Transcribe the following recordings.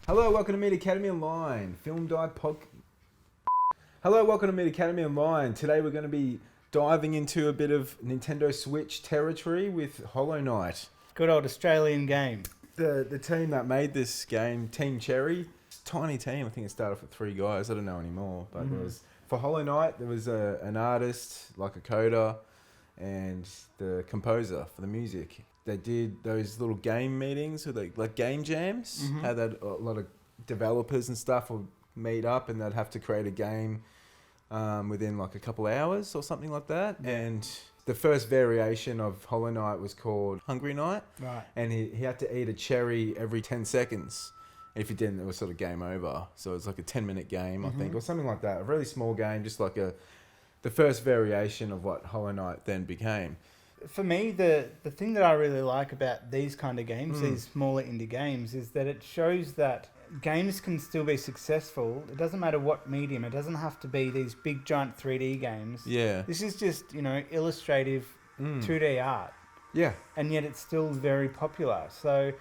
Hello, welcome to Meat Academy Online, Film Dive Podcast. Hello, welcome to Meat Academy Online. Today we're going to be diving into a bit of Nintendo Switch territory with Hollow Knight. Good old Australian game. The team that made this game, Team Cherry, tiny team. I think it started off with 3 guys. I don't know anymore, but there was for Hollow Knight there was an artist, like a coder, and the composer for the music. They did those little game meetings, or like game jams. How that a lot of developers and stuff would meet up, and they'd have to create a game within like a couple hours or something like that. Yeah. And the first variation of Hollow Knight was called Hungry Knight. Right. And he had to eat a cherry every 10 seconds. If he didn't, it was sort of game over. So it was like a 10-minute game, I think, or something like that. A really small game, just like the first variation of what Hollow Knight then became. For me, the thing that I really like about these kind of games, these smaller indie games, is that it shows that games can still be successful. It doesn't matter what medium. It doesn't have to be these big, giant 3D games. Yeah. This is just, illustrative 2D art. Yeah. And yet it's still very popular. So,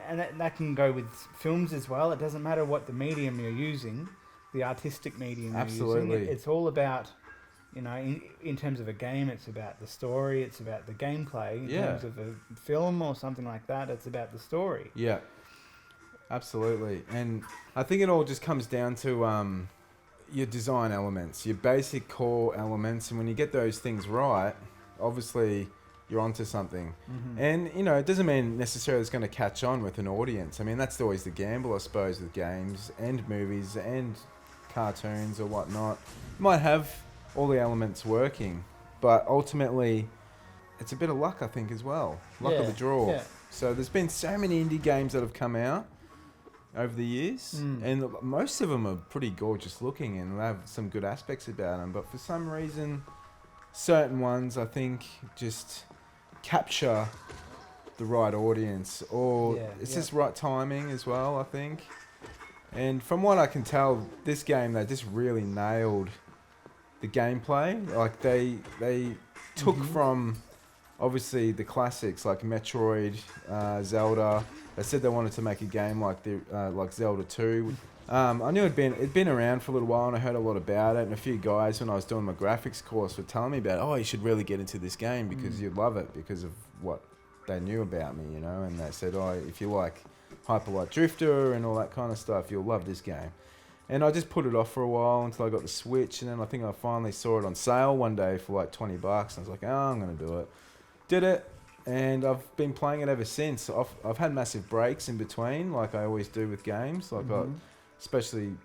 and that can go with films as well. It doesn't matter what the medium you're using, the artistic medium you're using. It's all about... in terms of a game, it's about the story, it's about the gameplay. In terms of a film or something like that, it's about the story. Yeah, absolutely. And I think it all just comes down to your design elements, your basic core elements. And when you get those things right, obviously you're onto something. And, it doesn't mean necessarily it's going to catch on with an audience. I mean, that's always the gamble, I suppose, with games and movies and cartoons or whatnot. You might have all the elements working, but ultimately it's a bit of luck, I think, as well. Luck of the draw. Yeah. So there's been so many indie games that have come out over the years, and most of them are pretty gorgeous looking and have some good aspects about them, but for some reason certain ones, I think, just capture the right audience, or it's just right timing as well, I think. And from what I can tell, this game, they just really nailed the gameplay. Like they took from obviously the classics like Metroid, Zelda. They said they wanted to make a game like like Zelda 2. I knew it'd been around for a little while, and I heard a lot about it. And a few guys when I was doing my graphics course were telling me about, you should really get into this game because you'd love it because of what they knew about me, And they said, if you like Hyper Light Drifter and all that kind of stuff, you'll love this game. And I just put it off for a while until I got the Switch, and then I think I finally saw it on sale one day for like $20, and I was like, I'm going to do it. Did it, and I've been playing it ever since. I've had massive breaks in between, like I always do with games, like especially,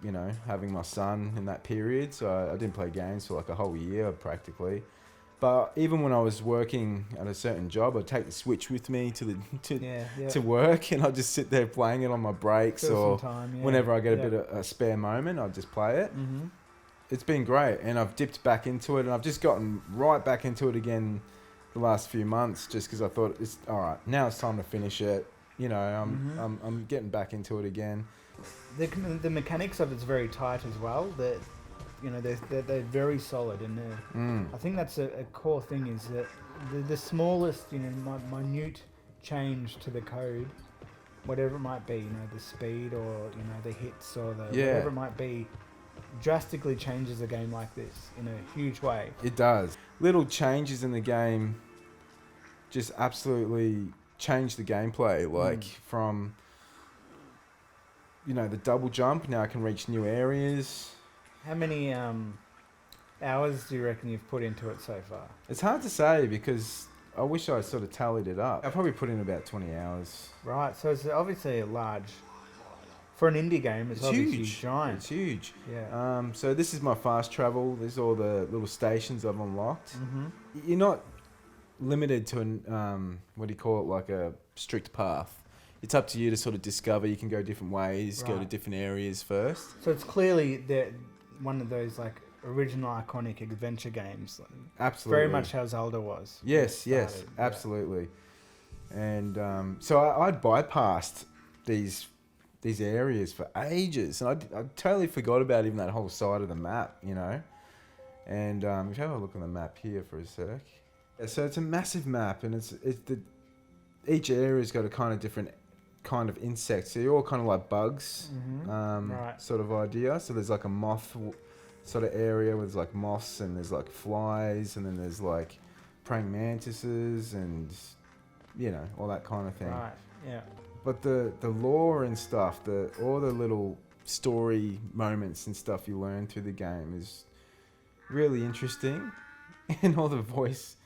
having my son in that period, so I didn't play games for like a whole year practically. But even when I was working at a certain job, I'd take the Switch with me to work, and I'd just sit there playing it on my breaks or whenever I get a bit of a spare moment, I'd just play it. It's been great, and I've dipped back into it, and I've just gotten right back into it again the last few months, just because I thought it's all right. Now it's time to finish it. I'm getting back into it again. The mechanics of it's very tight as well. They're very solid, and I think that's a core thing, is that the smallest, minute change to the code, whatever it might be, the speed or, the hits or whatever it might be, drastically changes a game like this in a huge way. It does. Little changes in the game just absolutely change the gameplay, like from, the double jump, now I can reach new areas. How many hours do you reckon you've put into it so far? It's hard to say because I wish I sort of tallied it up. I probably put in about 20 hours. Right, so it's obviously a large... For an indie game, it's obviously huge. Giant. It's huge. Yeah. So this is my fast travel. There's all the little stations I've unlocked. You're not limited to like a strict path. It's up to you to sort of discover. You can go different ways, go to different areas first. So it's clearly one of those like original iconic adventure games. Absolutely. Very much how Zelda was. Yes, absolutely. And so I'd bypassed these areas for ages, and I totally forgot about even that whole side of the map, And if you have a look on the map here for a sec. So it's a massive map, and each area's got a kind of different kind of insects. They're all kind of like bugs, Right. sort of idea. So there's like a moth sort of area where there's like moths and there's like flies, and then there's like praying mantises and, you know, all that kind of thing. Right. Yeah. But the lore and stuff, all the little story moments and stuff you learn through the game is really interesting. And all the voice.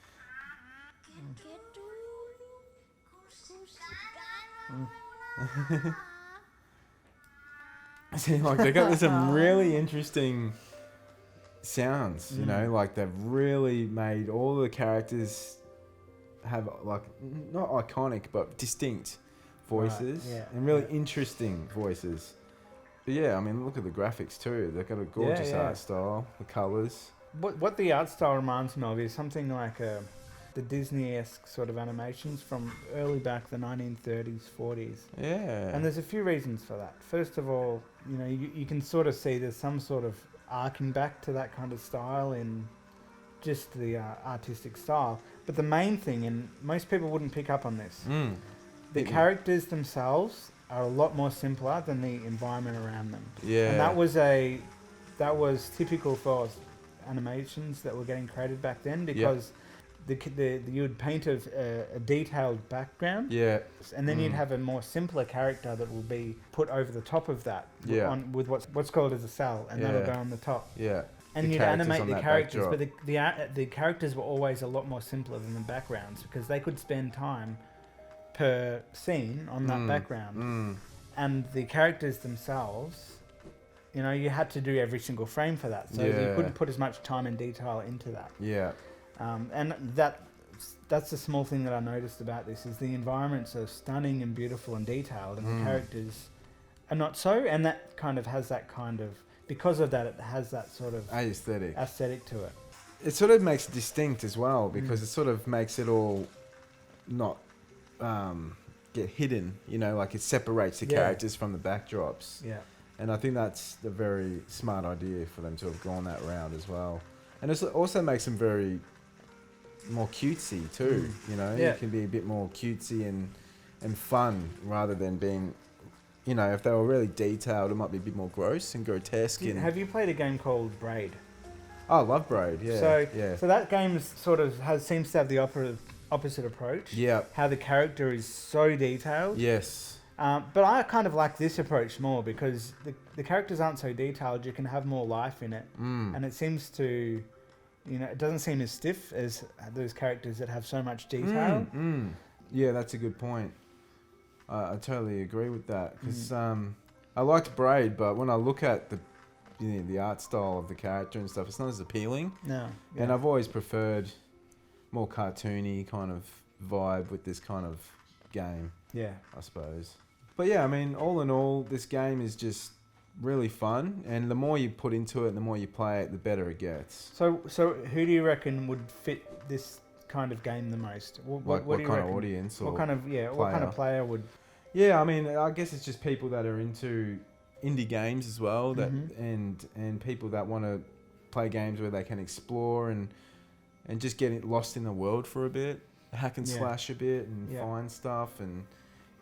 See, like they got some really interesting sounds, you know, like they've really made all the characters have like not iconic but distinct voices, right, yeah, and really interesting voices. But yeah, I mean, look at the graphics too. They've got a gorgeous art style, the colours. What the art style reminds me of is something like the Disney-esque sort of animations from early back the 1930s, 40s. Yeah. And there's a few reasons for that. First of all, you know, you can sort of see there's some sort of arcing back to that kind of style in just the artistic style. But the main thing, and most people wouldn't pick up on this, the characters themselves are a lot more simpler than the environment around them. Yeah. And that was typical for animations that were getting created back then, because you would paint a detailed background, and then you'd have a more simpler character that will be put over the top of that, with what's called as a cell, and that'll go on the top. Yeah. And you'd animate the characters, but the characters were always a lot more simpler than the backgrounds, because they could spend time per scene on that background, and the characters themselves, you know, you had to do every single frame for that, so you couldn't put as much time and detail into that. Yeah. And that's the small thing that I noticed about this, is the environments are stunning and beautiful and detailed, and the characters are not so, and that kind of has that kind of, because of that, it has that sort of aesthetic to it. It sort of makes it distinct as well, because it sort of makes it all not get hidden, you know, like it separates the characters from the backdrops. Yeah. And I think that's a very smart idea for them to have gone that route as well. And it also makes them very more cutesy too, you know. Yeah. It can be a bit more cutesy and fun, rather than being, you know, if they were really detailed, it might be a bit more gross and grotesque. Have you played a game called Braid? Oh, I love Braid, yeah. So that game sort of seems to have the opposite approach. Yeah. How the character is so detailed. Yes. But I kind of like this approach more, because the characters aren't so detailed. You can have more life in it, and it seems to, you know, it doesn't seem as stiff as those characters that have so much detail. Yeah, that's a good point. I totally agree with that, because I liked Braid, but when I look at the art style of the character and stuff, it's not as appealing. No. Yeah. And I've always preferred more cartoony kind of vibe with this kind of game. Yeah. I suppose. But yeah, I mean, all in all, this game is just really fun, and the more you put into it and the more you play it, the better it gets. So who do you reckon would fit this kind of game the most? What what do you kind reckon? of audience? Or What kind of player would? Yeah, I mean, I guess it's just people that are into indie games as well, that and people that want to play games where they can explore and just get lost in the world for a bit, hack and slash a bit, and find stuff, and,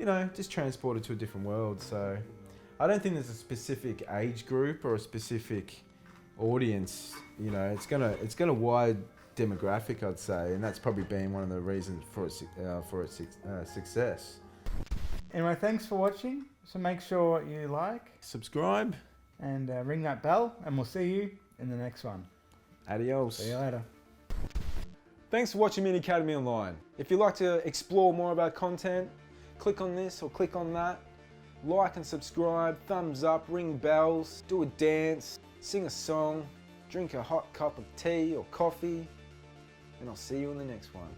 you know, just transport it to a different world. So I don't think there's a specific age group or a specific audience. You know, it's got a wide demographic, I'd say, and that's probably been one of the reasons for its success. Anyway, thanks for watching. So make sure you like, subscribe, and ring that bell, and we'll see you in the next one. Adios. See you later. Thanks for watching Mini Academy Online. If you'd like to explore more of our content, click on this or click on that. Like and subscribe, thumbs up, ring bells, do a dance, sing a song, drink a hot cup of tea or coffee, and I'll see you in the next one.